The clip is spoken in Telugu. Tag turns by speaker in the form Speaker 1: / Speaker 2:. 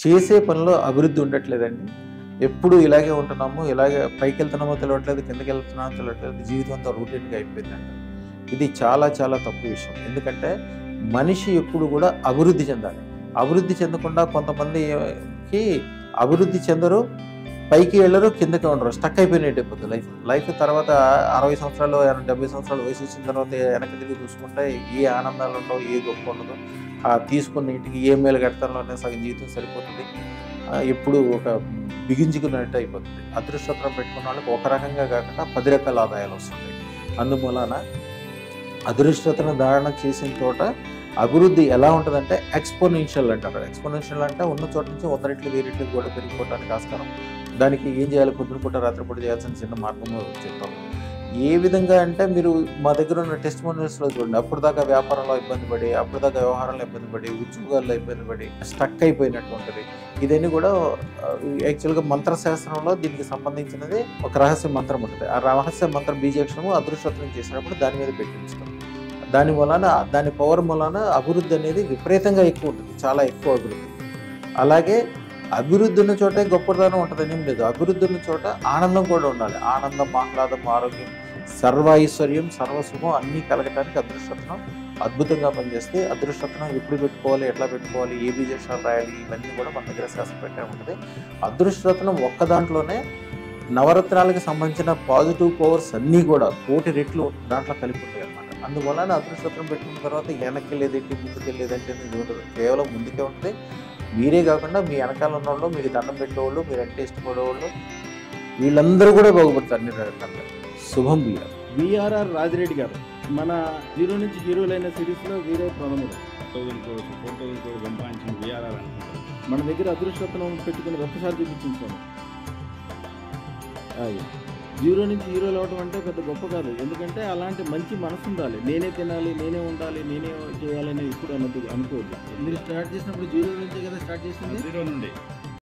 Speaker 1: చేసే పనిలో అభివృద్ధి ఉండట్లేదండి. ఎప్పుడు ఇలాగే ఉంటున్నాము, ఇలాగే పైకి వెళ్తున్నామో తెలియట్లేదు, కిందకి వెళ్తున్నామో తెలియట్లేదు, జీవితం అంతా రొటీన్గా అయిపోయిందండి. ఇది చాలా చాలా తప్పు విషయం. ఎందుకంటే మనిషి ఎప్పుడు కూడా అభివృద్ధి చెందాలి. అభివృద్ధి చెందకుండా కొంతమందికి అభివృద్ధి చెందరు, పైకి వెళ్ళరు, కిందకి ఉండరు, స్టక్ అయిపోయినట్టు అయిపోతుంది లైఫ్. తర్వాత 60 సంవత్సరాలు 70 సంవత్సరాలు వయసు వచ్చిన తర్వాత వెనక్కి తిరిగి చూసుకుంటే ఏ ఆనందాలు ఉండవు, ఏ గొప్ప ఉండదు. తీసుకున్న ఇంటికి ఏ మేలు కడతాలోనే సగం జీవితం సరిపోతుంది. ఎప్పుడు ఒక బిగించుకున్నట్టు అయిపోతుంది. అదృష్టం పెట్టుకున్న వాళ్ళకి ఒక రకంగా కాకుండా 10 రకాల ఆదాయాలు వస్తుంటాయి. అందువలన అదృష్టతను ధారణ చేసిన చోట అభివృద్ధి ఎలా ఉంటుందంటే ఎక్స్పోనెన్షియల్ అంటారు. ఎక్స్పోనెన్షియల్ అంటే ఉన్న చోట నుంచి 100 రెట్లు 1000 రెట్లు కూడా పెరిగిపోవడానికి ఆస్కారం. దానికి ఏం చేయాలి, పొద్దున పూట రాత్రిపూట చేయాల్సిన చిన్న మార్గము చెప్తాము. ఏ విధంగా అంటే మీరు మా దగ్గర ఉన్న టెస్టిమోనియల్స్లో చూడండి. అప్పుడు దాకా వ్యాపారంలో ఇబ్బంది పడి, అప్పుడు దాకా వ్యవహారంలో ఇబ్బంది పడి, ఉద్యోగాల్లో ఇబ్బంది పడి స్టక్ అయిపోయినట్టు ఉంటుంది. ఇదన్నీ కూడా యాక్చువల్గా మంత్రశాస్త్రంలో దీనికి సంబంధించినది ఒక రహస్య మంత్రం ఉంటుంది. ఆ రహస్య మంత్ర బీజాక్షరము అదృష్టం చేసినప్పుడు దాని మీద పెట్టించడం. దాని వలన దాని పవర్ వలన అభివృద్ధి అనేది విపరీతంగా ఎక్కువ ఉంటుంది, చాలా ఎక్కువ అభివృద్ధి. అలాగే అభివృద్ధి ఉన్న చోటే గొప్పతనం ఉంటుందని ఏం లేదు. అభివృద్ధి ఉన్న చోట ఆనందం కూడా ఉండాలి. ఆనందం, ఆహ్లాదం, ఆరోగ్యం, సర్వ ఐశ్వర్యం, సర్వశుభం అన్నీ కలగటానికి అదృష్టం అద్భుతంగా పనిచేస్తే, అదృష్టం ఎప్పుడు పెట్టుకోవాలి, ఎట్లా పెట్టుకోవాలి, ఏ బీజాక్షరాలు రాయాలి, ఇవన్నీ కూడా మన దగ్గర శాస్త్రం పెట్టే ఉంటుంది. అదృష్టం ఒక్క దాంట్లోనే నవరత్నాలకు సంబంధించిన పాజిటివ్ పవర్స్ అన్నీ కూడా 1,000,000 రెట్లు దాంట్లో కలిపి ఉంటాయి అన్నమాట. అందువలన అదృష్టం పెట్టుకున్న తర్వాత వెనక్కి లేదేంటి, ముందుకు వెళ్ళేదంటే ఉండదు. కేవలం ముందుకే ఉంటుంది. మీరే కాకుండా మీ వెనకాల ఉన్నవాళ్ళు, మీకు దండం పెట్టేవాళ్ళు, మీరంటే ఇష్టపడేవాళ్ళు, వీళ్ళందరూ కూడా బాగుపడతారు అన్ని రకాలుగా. శుభం
Speaker 2: విఆర్ఆర్ రాజిరెడ్డి గారు మన 0 నుంచి హీరోలైన సిరీస్లో వీరే ప్రథముడు.
Speaker 3: 4,000 crores సంపాదించిన విఆర్ఆర్ అనుకుంటారు.
Speaker 2: మన దగ్గర అదృష్టం పెట్టుకుని ఒక్కసారి చూపించాము. 0 నుంచి హీరోలు అవడం అంటే పెద్ద గొప్ప కాదు. ఎందుకంటే అలాంటి మంచి మనసు ఉండాలి. నేనే తినాలి, నేనే ఉండాలి, నేనే చేయాలని ఇప్పుడు అనుకోవద్దు. మీరు స్టార్ట్ చేసినప్పుడు 0 నుంచే కదా స్టార్ట్ చేసింది.
Speaker 3: 0 నుండి